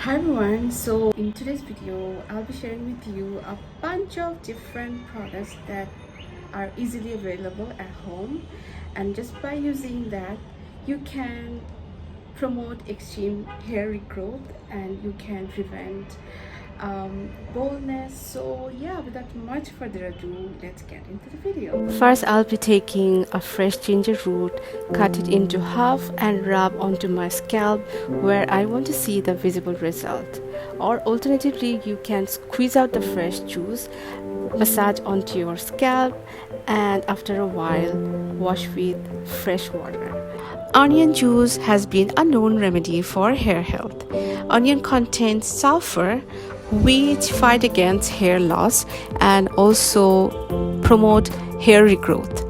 Hi everyone, so in today's video I'll be sharing with you a bunch of different products that are easily available at home, and just by using that you can promote extreme hair regrowth and you can prevent baldness. So yeah, without much further ado, let's get into the video. First, I'll be taking a fresh ginger root, cut it into half and rub onto my scalp where I want to see the visible result. Or alternatively, you can squeeze out the fresh juice, massage onto your scalp, and after a while wash with fresh water. Onion juice has been a known remedy for hair health. Onion contains sulfur, which fight against hair loss and also promote hair regrowth.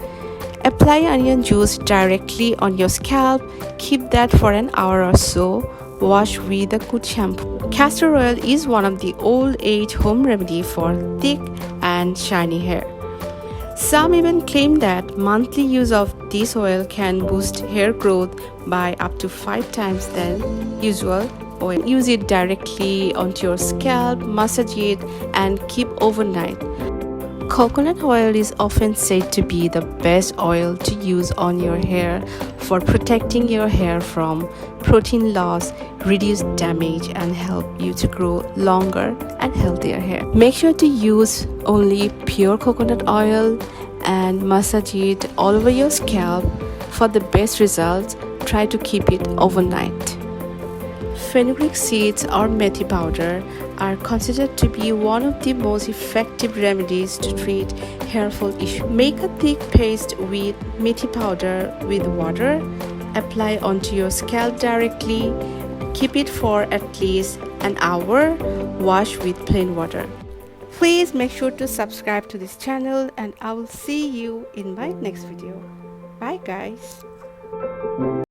Apply onion juice directly on your scalp. Keep that for an hour or so. Wash with a good shampoo. Castor oil is one of the old age home remedy for thick and shiny hair. Some even claim that monthly use of this oil can boost hair growth by up to 5 times than usual oil. Use it directly onto your scalp, massage it, and keep overnight. Coconut oil is often said to be the best oil to use on your hair for protecting your hair from protein loss, reduce damage, and help you to grow longer and healthier hair. Make sure to use only pure coconut oil and massage it all over your scalp. For the best results, try to keep it overnight. Fenugreek seeds or methi powder are considered to be one of the most effective remedies to treat hair fall issues. Make a thick paste with methi powder with water. Apply onto your scalp directly. Keep it for at least an hour. Wash with plain water. Please make sure to subscribe to this channel, and I will see you in my next video. Bye guys.